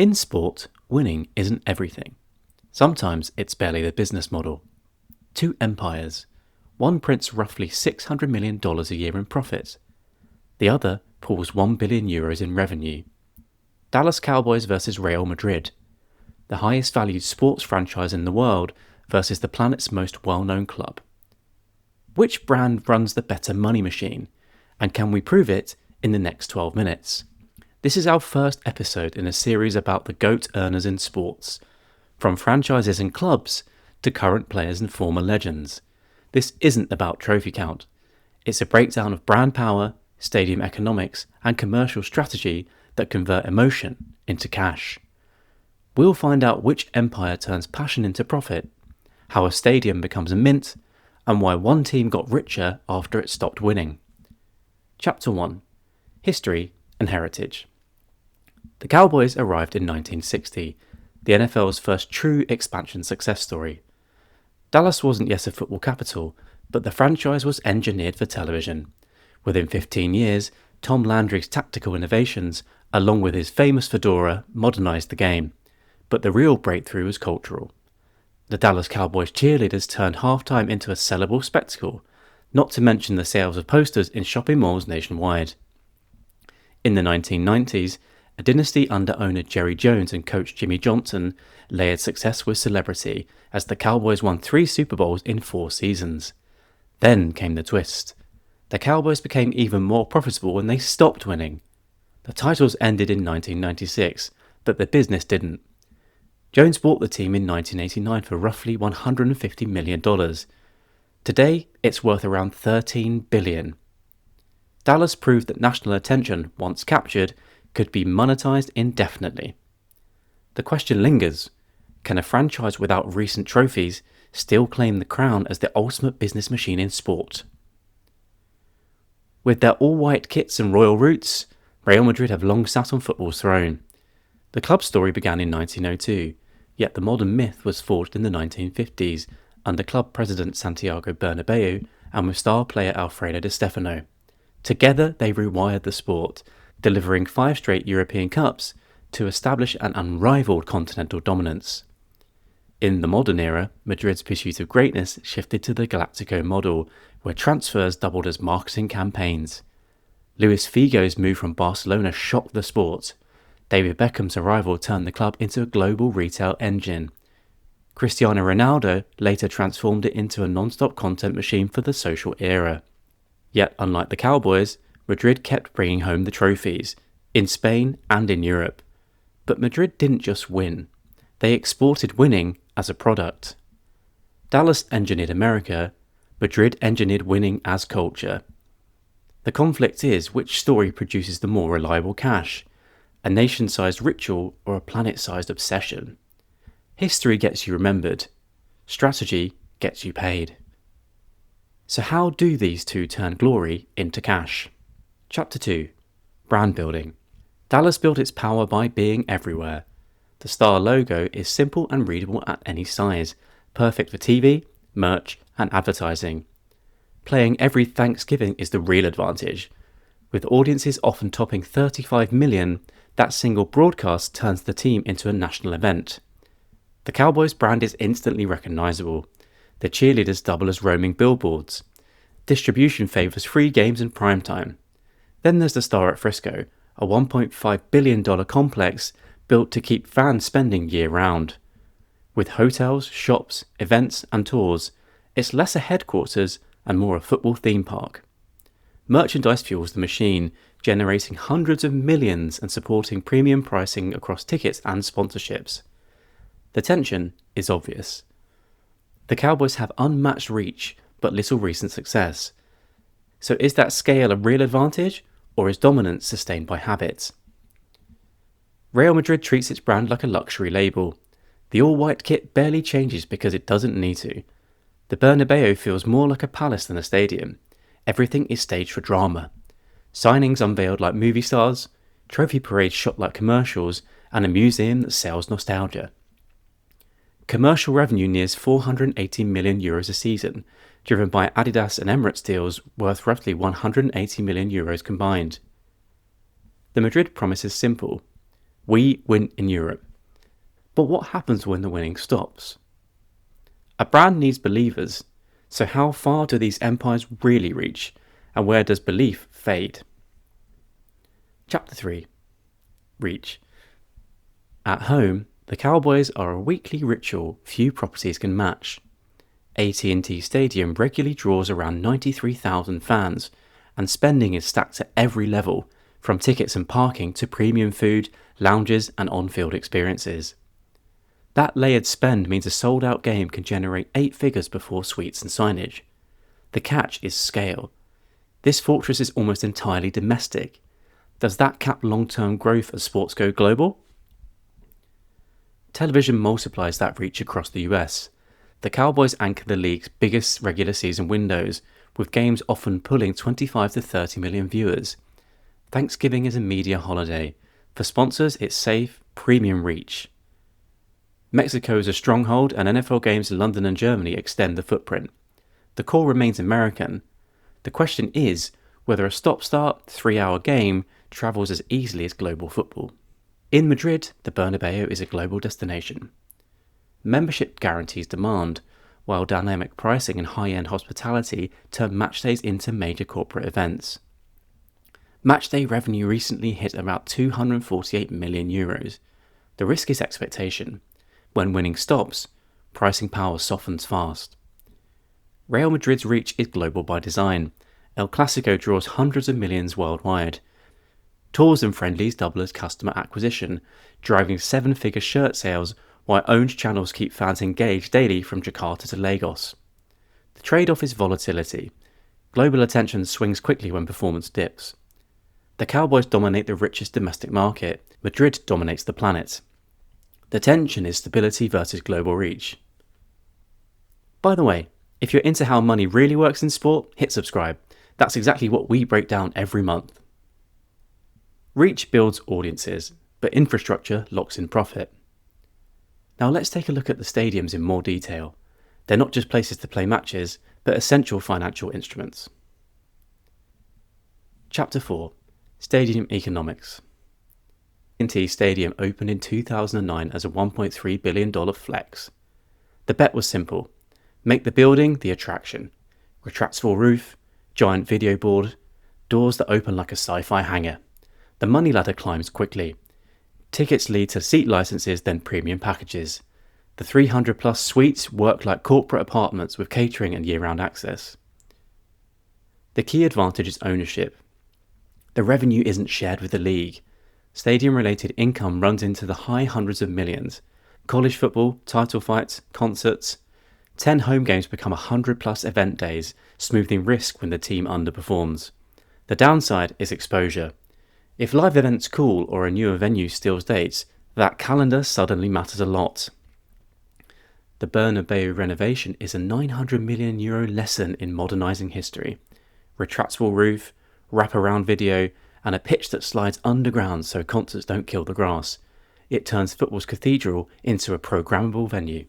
In sport, winning isn't everything. Sometimes it's barely the business model. Two empires. One prints roughly $600 million a year in profits. The other pulls €1 billion in revenue. Dallas Cowboys versus Real Madrid. The highest valued sports franchise in the world versus the planet's most well-known club. Which brand runs the better money machine? And can we prove it in the next 12 minutes? This is our first episode in a series about the GOAT earners in sports, from franchises and clubs to current players and former legends. This isn't about trophy count. It's a breakdown of brand power, stadium economics, and commercial strategy that convert emotion into cash. We'll find out which empire turns passion into profit, how a stadium becomes a mint, and why one team got richer after it stopped winning. Chapter 1. History and Heritage. The Cowboys arrived in 1960, the NFL's first true expansion success story. Dallas wasn't yet a football capital, but the franchise was engineered for television. Within 15 years, Tom Landry's tactical innovations, along with his famous fedora, modernized the game. But the real breakthrough was cultural. The Dallas Cowboys cheerleaders turned halftime into a sellable spectacle, not to mention the sales of posters in shopping malls nationwide. In the 1990s, a dynasty under owner Jerry Jones and coach Jimmy Johnson layered success with celebrity as the Cowboys won 3 Super Bowls in 4 seasons. Then came the twist. The Cowboys became even more profitable when they stopped winning. The titles ended in 1996, but the business didn't. Jones bought the team in 1989 for roughly $150 million. Today, it's worth around $13 billion. Dallas proved that national attention, once captured, could be monetized indefinitely. The question lingers, can a franchise without recent trophies still claim the crown as the ultimate business machine in sport? With their all-white kits and royal roots, Real Madrid have long sat on football's throne. The club's story began in 1902, yet the modern myth was forged in the 1950s under club president Santiago Bernabeu and with star player Alfredo Di Stefano. Together they rewired the sport, delivering 5 straight European Cups to establish an unrivaled continental dominance. In the modern era, Madrid's pursuit of greatness shifted to the Galactico model, where transfers doubled as marketing campaigns. Luis Figo's move from Barcelona shocked the sport. David Beckham's arrival turned the club into a global retail engine. Cristiano Ronaldo later transformed it into a non-stop content machine for the social era. Yet, unlike the Cowboys, Madrid kept bringing home the trophies, in Spain and in Europe. But Madrid didn't just win. They exported winning as a product. Dallas engineered America, Madrid engineered winning as culture. The conflict is which story produces the more reliable cash, a nation-sized ritual or a planet-sized obsession. History gets you remembered, strategy gets you paid. So how do these two turn glory into cash? Chapter 2. Brand building. Dallas built its power by being everywhere. The star logo is simple and readable at any size, perfect for TV, merch, and advertising. Playing every Thanksgiving is the real advantage. With audiences often topping 35 million, that single broadcast turns the team into a national event. The Cowboys brand is instantly recognizable. The cheerleaders double as roaming billboards. Distribution favors free games in primetime. Then there's the Star at Frisco, a $1.5 billion complex built to keep fans spending year-round. With hotels, shops, events and tours, it's less a headquarters and more a football theme park. Merchandise fuels the machine, generating hundreds of millions and supporting premium pricing across tickets and sponsorships. The tension is obvious. The Cowboys have unmatched reach but little recent success. So is that scale a real advantage, or is dominance sustained by habit? Real Madrid treats its brand like a luxury label. The all-white kit barely changes because it doesn't need to. The Bernabeu feels more like a palace than a stadium. Everything is staged for drama. Signings unveiled like movie stars, trophy parades shot like commercials, and a museum that sells nostalgia. Commercial revenue nears €480 million a season, driven by Adidas and Emirates deals worth roughly €180 million combined. The Madrid promise is simple. We win in Europe. But what happens when the winning stops? A brand needs believers, so how far do these empires really reach, and where does belief fade? Chapter 3. Reach. At home, the Cowboys are a weekly ritual few properties can match. AT&T Stadium regularly draws around 93,000 fans, and spending is stacked at every level, from tickets and parking to premium food, lounges and on-field experiences. That layered spend means a sold-out game can generate 8 figures before suites and signage. The catch is scale. This fortress is almost entirely domestic. Does that cap long-term growth as sports go global? Television multiplies that reach across the US. The Cowboys anchor the league's biggest regular season windows, with games often pulling 25 to 30 million viewers. Thanksgiving is a media holiday. For sponsors, it's safe, premium reach. Mexico is a stronghold, and NFL games in London and Germany extend the footprint. The core remains American. The question is whether a stop-start, 3-hour game travels as easily as global football. In Madrid, the Bernabeu is a global destination. Membership guarantees demand, while dynamic pricing and high-end hospitality turn matchdays into major corporate events. Matchday revenue recently hit about €248 million. The risk is expectation. When winning stops, pricing power softens fast. Real Madrid's reach is global by design. El Clasico draws hundreds of millions worldwide. Tours and friendlies double as customer acquisition, driving 7-figure shirt sales, while owned channels keep fans engaged daily from Jakarta to Lagos. The trade-off is volatility. Global attention swings quickly when performance dips. The Cowboys dominate the richest domestic market. Madrid dominates the planet. The tension is stability versus global reach. By the way, if you're into how money really works in sport, hit subscribe. That's exactly what we break down every month. Reach builds audiences, but infrastructure locks in profit. Now let's take a look at the stadiums in more detail. They're not just places to play matches, but essential financial instruments. Chapter 4. Stadium Economics. AT&T Stadium opened in 2009 as a $1.3 billion flex. The bet was simple. Make the building the attraction. Retractable roof, giant video board, doors that open like a sci-fi hangar. The money ladder climbs quickly. Tickets lead to seat licenses, then premium packages. The 300 plus suites work like corporate apartments with catering and year-round access. The key advantage is ownership. The revenue isn't shared with the league. Stadium-related income runs into the high hundreds of millions. College football, title fights, concerts. 10 home games become 100-plus event days, smoothing risk when the team underperforms. The downside is exposure. If live events cool or a newer venue steals dates, that calendar suddenly matters a lot. The Bernabeu renovation is a €900 million lesson in modernising history. Retractable roof, wraparound video, and a pitch that slides underground so concerts don't kill the grass. It turns football's cathedral into a programmable venue.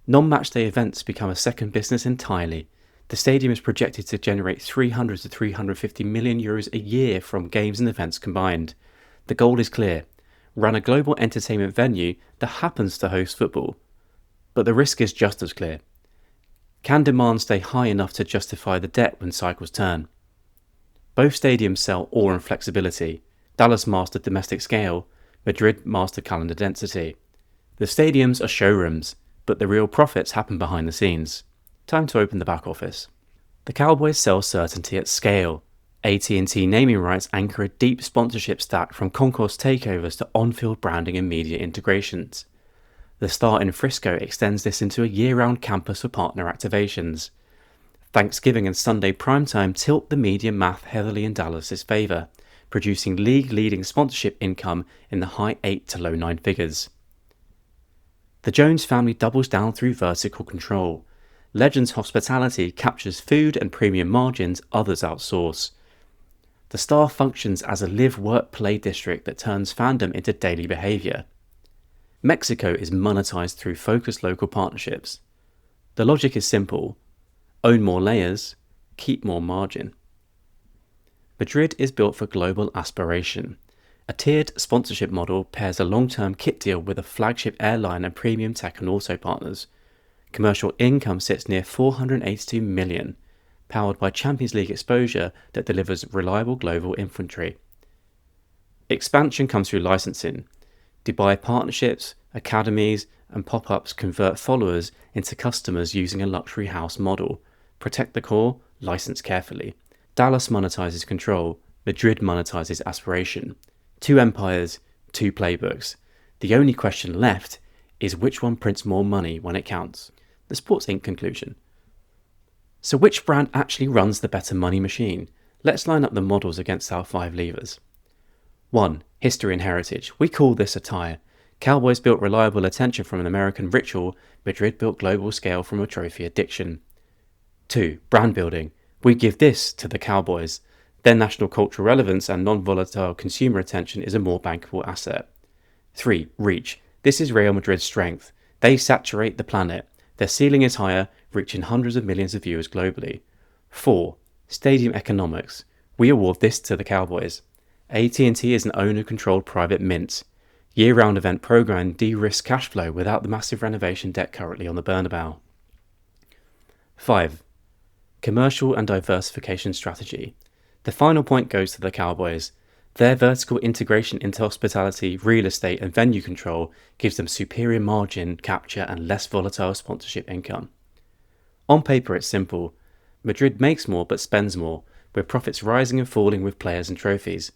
Non-matchday events become a second business entirely. The stadium is projected to generate €300 to €350 million a year from games and events combined. The goal is clear. Run a global entertainment venue that happens to host football. But the risk is just as clear. Can demand stay high enough to justify the debt when cycles turn? Both stadiums sell awe and flexibility. Dallas mastered domestic scale, Madrid mastered calendar density. The stadiums are showrooms, but the real profits happen behind the scenes. Time to open the back office. The Cowboys sell certainty at scale. AT&T naming rights anchor a deep sponsorship stack from concourse takeovers to on-field branding and media integrations. The Star in Frisco extends this into a year-round campus for partner activations. Thanksgiving and Sunday primetime tilt the media math heavily in Dallas's favour, producing league-leading sponsorship income in the high 8 to low 9 figures. The Jones family doubles down through vertical control. Legends Hospitality captures food and premium margins others outsource. The Star functions as a live-work-play district that turns fandom into daily behaviour. Mexico is monetized through focused local partnerships. The logic is simple. Own more layers, keep more margin. Madrid is built for global aspiration. A tiered sponsorship model pairs a long-term kit deal with a flagship airline and premium tech and auto partners. Commercial income sits near 482 million, powered by Champions League exposure that delivers reliable global inventory. Expansion comes through licensing. Dubai partnerships, academies, and pop-ups convert followers into customers using a luxury house model. Protect the core, license carefully. Dallas monetizes control, Madrid monetizes aspiration. Two empires, two playbooks. The only question left is which one prints more money when it counts. The Sports Inc. conclusion. So which brand actually runs the better money machine? Let's line up the models against our 5 levers. 1. History and heritage. We call this attire. Cowboys built reliable attention from an American ritual, Madrid built global scale from a trophy addiction. 2. Brand building. We give this to the Cowboys. Their national cultural relevance and non-volatile consumer attention is a more bankable asset. 3. Reach. This is Real Madrid's strength. They saturate the planet. Their ceiling is higher, reaching hundreds of millions of viewers globally. 4. Stadium economics. We award this to the Cowboys. AT&T is an owner-controlled private mint. Year-round event program de-risks cash flow without the massive renovation debt currently on the Bernabeu. 5. Commercial and diversification strategy. The final point goes to the Cowboys. Their vertical integration into hospitality, real estate and venue control gives them superior margin capture and less volatile sponsorship income. On paper it's simple. Madrid makes more but spends more, with profits rising and falling with players and trophies.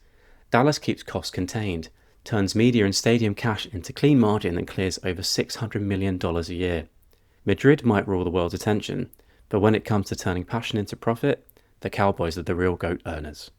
Dallas keeps costs contained, turns media and stadium cash into clean margin and clears over $600 million a year. Madrid might rule the world's attention, but when it comes to turning passion into profit, the Cowboys are the real GOAT earners.